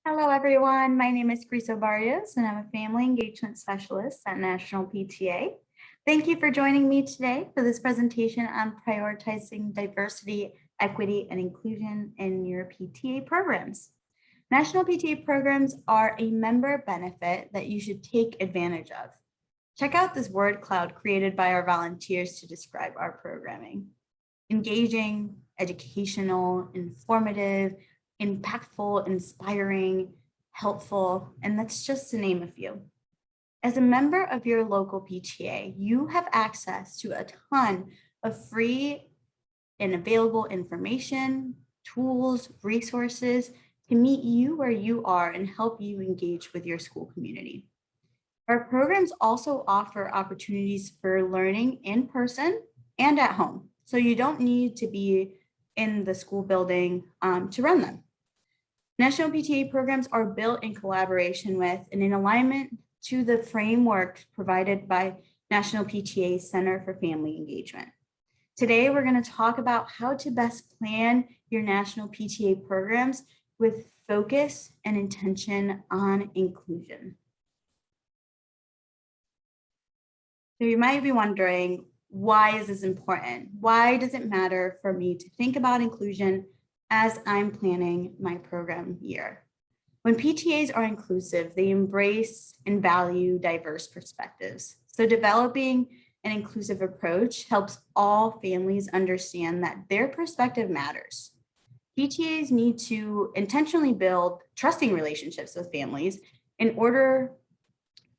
Hello, everyone. My name is Criso Barrios, and I'm a Family Engagement Specialist at National PTA. Thank you for joining me today for this presentation on prioritizing diversity, equity, and inclusion in your PTA programs. National PTA programs are a member benefit that you should take advantage of. Check out this word cloud created by our volunteers to describe our programming. Engaging, educational, informative, impactful, inspiring, helpful, and that's just to name a few. As a member of your local PTA, you have access to a ton of free and available information, tools, resources to meet you where you are and help you engage with your school community. Our programs also offer opportunities for learning in person and at home. So you don't need to be in the school building to run them. National PTA programs are built in collaboration with and in alignment to the framework provided by National PTA Center for Family Engagement. Today, we're going to talk about how to best plan your National PTA programs with focus and intention on inclusion. So you might be wondering, why is this important? Why does it matter for me to think about inclusion as I'm planning my program year? When PTAs are inclusive, they embrace and value diverse perspectives. So developing an inclusive approach helps all families understand that their perspective matters. PTAs need to intentionally build trusting relationships with families in order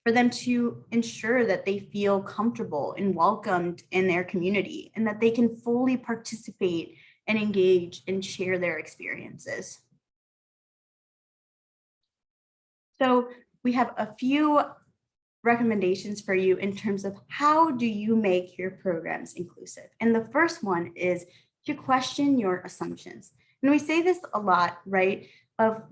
for them to ensure that they feel comfortable and welcomed in their community and that they can fully participate and engage and share their experiences. So we have a few recommendations for you in terms of how do you make your programs inclusive. And the first one is to question your assumptions. And we say this a lot, right? Of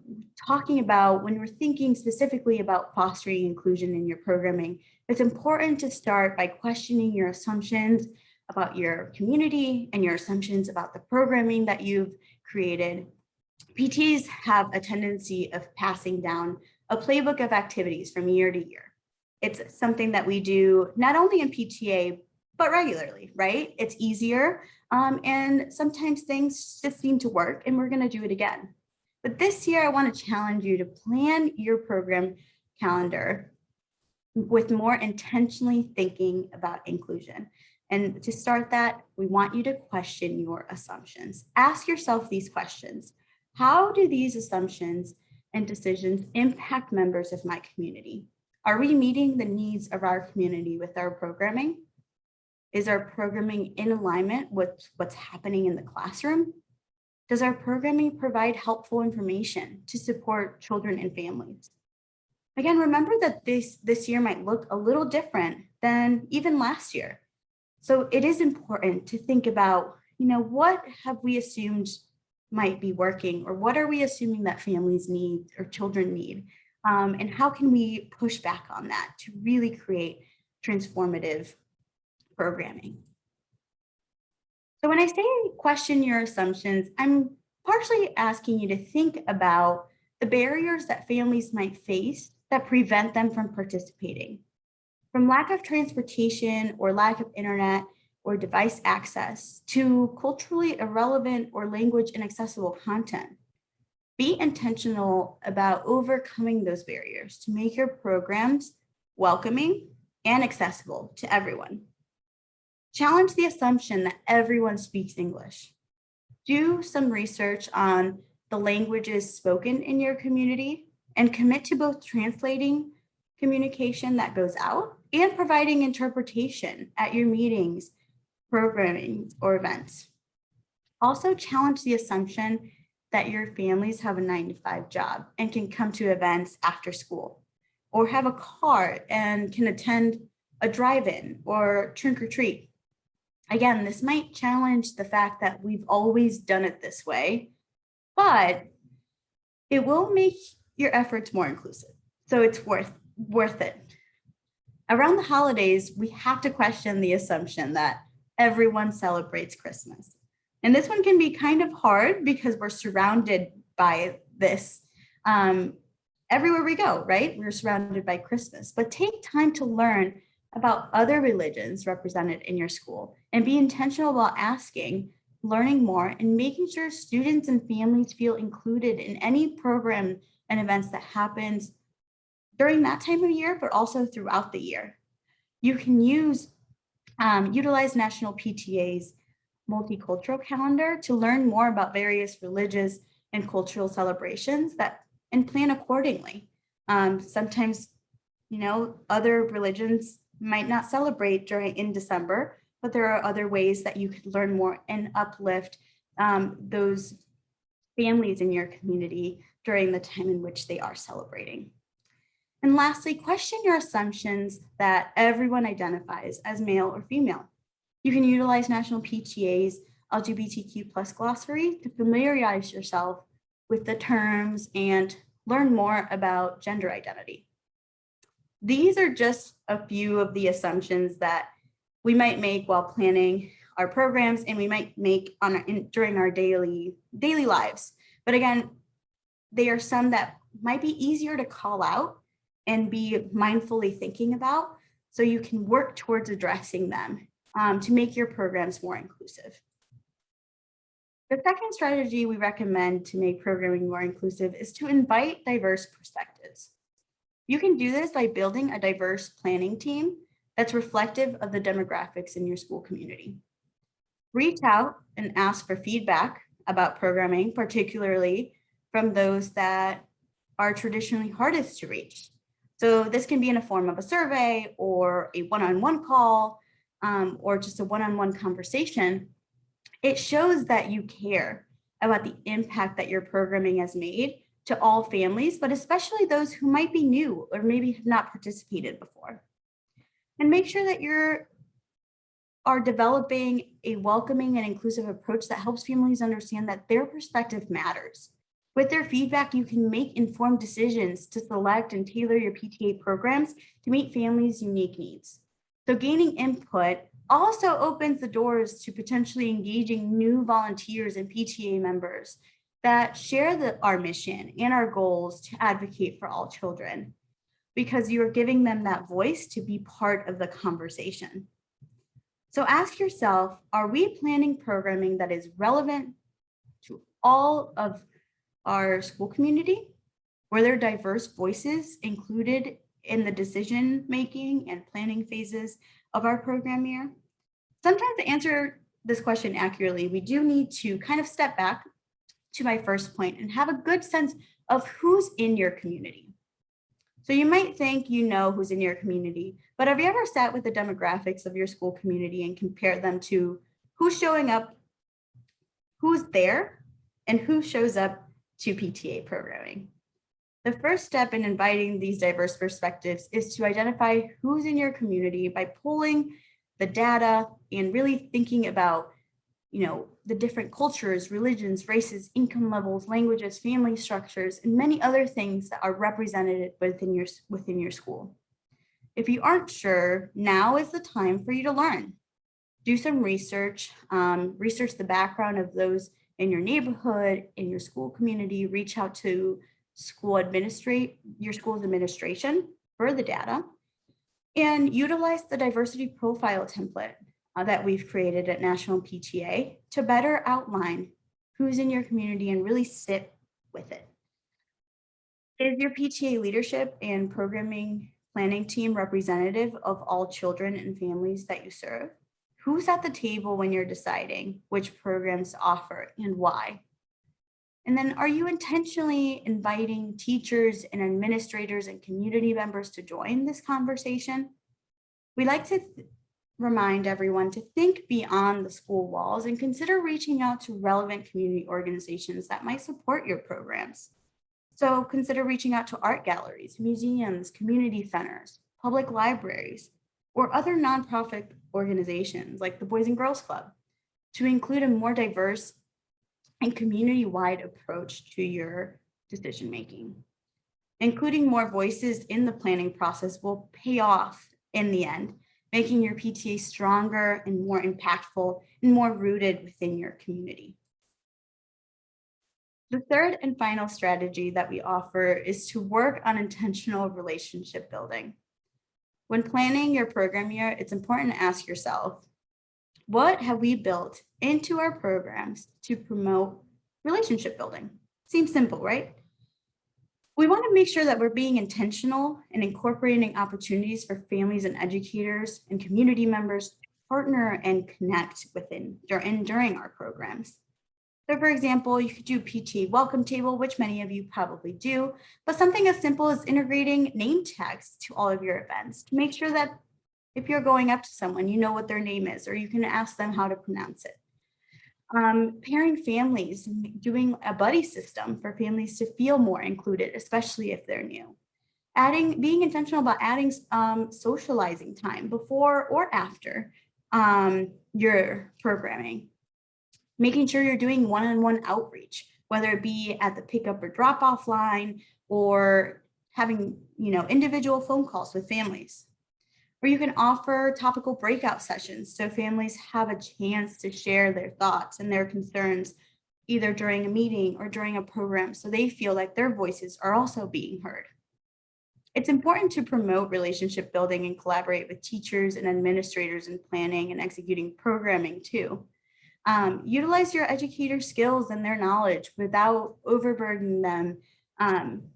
talking about when we're thinking specifically about fostering inclusion in your programming, it's important to start by questioning your assumptions about your community and your assumptions about the programming that you've created. PTs have a tendency of passing down a playbook of activities from year to year. It's something that we do not only in PTA, but regularly, right? It's easier. And sometimes things just seem to work and we're going to do it again. But this year, I want to challenge you to plan your program calendar with more intentionally thinking about inclusion. And to start that, we want you to question your assumptions. Ask yourself these questions. How do these assumptions and decisions impact members of my community? Are we meeting the needs of our community with our programming? Is our programming in alignment with what's happening in the classroom? Does our programming provide helpful information to support children and families? Again, remember that this year might look a little different than even last year. So it is important to think about, what have we assumed might be working, or what are we assuming that families need or children need? And how can we push back on that to really create transformative programming? So when I say question your assumptions, I'm partially asking you to think about the barriers that families might face that prevent them from participating. From lack of transportation or lack of internet or device access to culturally irrelevant or language inaccessible content. Be intentional about overcoming those barriers to make your programs welcoming and accessible to everyone. Challenge the assumption that everyone speaks English. Do some research on the languages spoken in your community and commit to both translating communication that goes out and providing interpretation at your meetings, programming, or events. Also challenge the assumption that your families have a 9-to-5 job and can come to events after school, or have a car and can attend a drive-in or trunk or treat. Again, this might challenge the fact that we've always done it this way, but it will make your efforts more inclusive. So it's worth it. Around the holidays, we have to question the assumption that everyone celebrates Christmas. And this one can be kind of hard because we're surrounded by this everywhere we go, right? We're surrounded by Christmas, but take time to learn about other religions represented in your school and be intentional about asking, learning more, and making sure students and families feel included in any program and events that happens during that time of year, but also throughout the year. You can utilize National PTA's multicultural calendar to learn more about various religious and cultural celebrations and plan accordingly. Sometimes, other religions might not celebrate in December, but there are other ways that you could learn more and uplift those families in your community during the time in which they are celebrating. And lastly, question your assumptions that everyone identifies as male or female. You can utilize National PTA's LGBTQ plus glossary to familiarize yourself with the terms and learn more about gender identity. These are just a few of the assumptions that we might make while planning our programs and we might make during our daily lives. But again, they are some that might be easier to call out and be mindfully thinking about so you can work towards addressing them to make your programs more inclusive. The second strategy we recommend to make programming more inclusive is to invite diverse perspectives. You can do this by building a diverse planning team that's reflective of the demographics in your school community. Reach out and ask for feedback about programming, particularly from those that are traditionally hardest to reach. So this can be in a form of a survey or a one-on-one call or just a one-on-one conversation. It shows that you care about the impact that your programming has made to all families, but especially those who might be new or maybe have not participated before. And make sure that you are developing a welcoming and inclusive approach that helps families understand that their perspective matters. With their feedback, you can make informed decisions to select and tailor your PTA programs to meet families' unique needs. So gaining input also opens the doors to potentially engaging new volunteers and PTA members that share our mission and our goals to advocate for all children, because you're giving them that voice to be part of the conversation. So ask yourself, are we planning programming that is relevant to all of our school community? Were there diverse voices included in the decision-making and planning phases of our program year? Sometimes to answer this question accurately, we do need to kind of step back to my first point and have a good sense of who's in your community. So you might think you know who's in your community, but have you ever sat with the demographics of your school community and compared them to who's showing up, who's there, and who shows up to PTA programming? The first step in inviting these diverse perspectives is to identify who's in your community by pulling the data and really thinking about, the different cultures, religions, races, income levels, languages, family structures, and many other things that are represented within your school. If you aren't sure, now is the time for you to learn. Do some research, research the background of those in your neighborhood, in your school community, reach out to your school's administration for the data, and utilize the diversity profile template that we've created at National PTA to better outline who's in your community and really sit with it. Is your PTA leadership and programming planning team representative of all children and families that you serve? Who's at the table when you're deciding which programs to offer and why? And then are you intentionally inviting teachers and administrators and community members to join this conversation? We like to remind everyone to think beyond the school walls and consider reaching out to relevant community organizations that might support your programs. So consider reaching out to art galleries, museums, community centers, public libraries, or other nonprofit organizations like the Boys and Girls Club to include a more diverse and community-wide approach to your decision-making. Including more voices in the planning process will pay off in the end, making your PTA stronger and more impactful and more rooted within your community. The third and final strategy that we offer is to work on intentional relationship building. When planning your program year, it's important to ask yourself, what have we built into our programs to promote relationship building? Seems simple, right? We want to make sure that we're being intentional and incorporating opportunities for families and educators and community members to partner and connect within during our programs. So for example, you could do PTA welcome table, which many of you probably do, but something as simple as integrating name tags to all of your events to make sure that if you're going up to someone, you know what their name is, or you can ask them how to pronounce it. Pairing families, doing a buddy system for families to feel more included, especially if they're new. Being intentional about adding socializing time before or after your programming. Making sure you're doing one-on-one outreach, whether it be at the pickup or drop-off line or having, individual phone calls with families. Or you can offer topical breakout sessions so families have a chance to share their thoughts and their concerns either during a meeting or during a program so they feel like their voices are also being heard. It's important to promote relationship building and collaborate with teachers and administrators in planning and executing programming too. Utilize your educator skills and their knowledge without overburdening them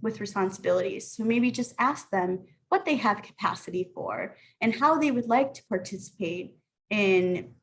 with responsibilities. So maybe just ask them what they have capacity for and how they would like to participate in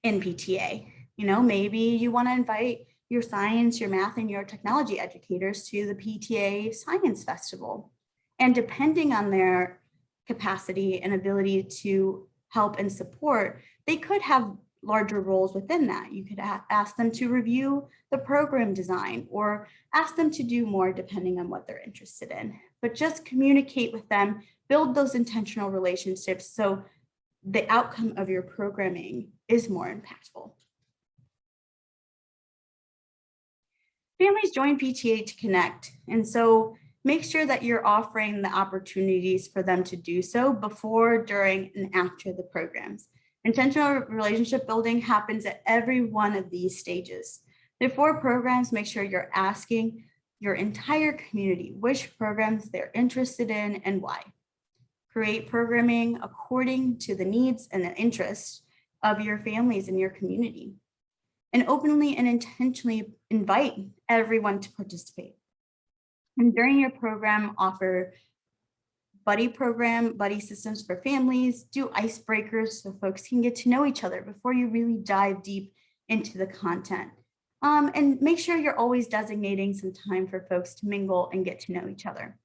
PTA. Maybe you want to invite your science, your math, and your technology educators to the PTA Science Festival. And depending on their capacity and ability to help and support, they could have larger roles within that. You could ask them to review the program design or ask them to do more depending on what they're interested in. But just communicate with them, build those intentional relationships so the outcome of your programming is more impactful. Families join PTA to connect, and so make sure that you're offering the opportunities for them to do so before, during, and after the programs. Intentional relationship building happens at every one of these stages. Before programs, make sure you're asking your entire community which programs they're interested in and why. Create programming according to the needs and the interests of your families and your community. And openly and intentionally invite everyone to participate. And during your program, offer buddy systems for families, do icebreakers so folks can get to know each other before you really dive deep into the content. And make sure you're always designating some time for folks to mingle and get to know each other.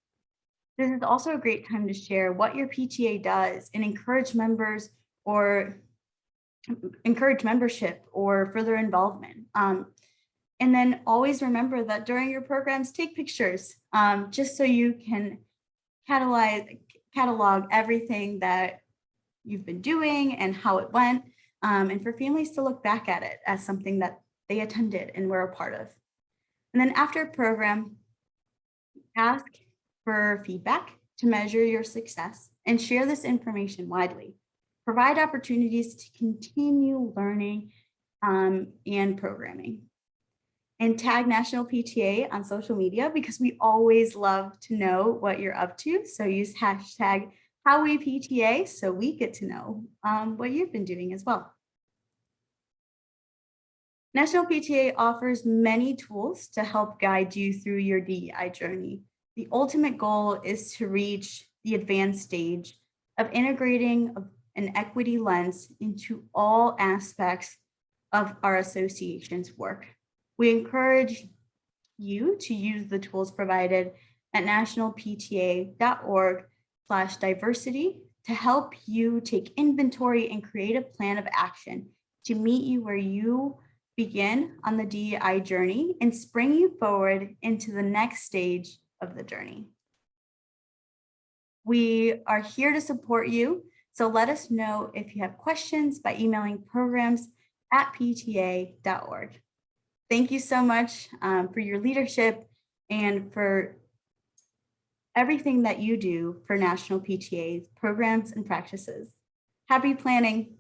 This is also a great time to share what your PTA does and encourage membership or further involvement. And then always remember that during your programs, take pictures just so you can catalog everything that you've been doing and how it went, and for families to look back at it as something that they attended and were a part of. And then after a program, ask for feedback to measure your success and share this information widely. Provide opportunities to continue learning and programming. And tag National PTA on social media because we always love to know what you're up to. So use hashtag HowWePTA so we get to know what you've been doing as well. National PTA offers many tools to help guide you through your DEI journey. The ultimate goal is to reach the advanced stage of integrating an equity lens into all aspects of our association's work. We encourage you to use the tools provided at nationalpta.org/diversity to help you take inventory and create a plan of action to meet you where you begin on the DEI journey and spring you forward into the next stage of the journey. We are here to support you, so let us know if you have questions by emailing programs@pta.org. Thank you so much for your leadership and for everything that you do for National PTA's programs and practices. Happy planning.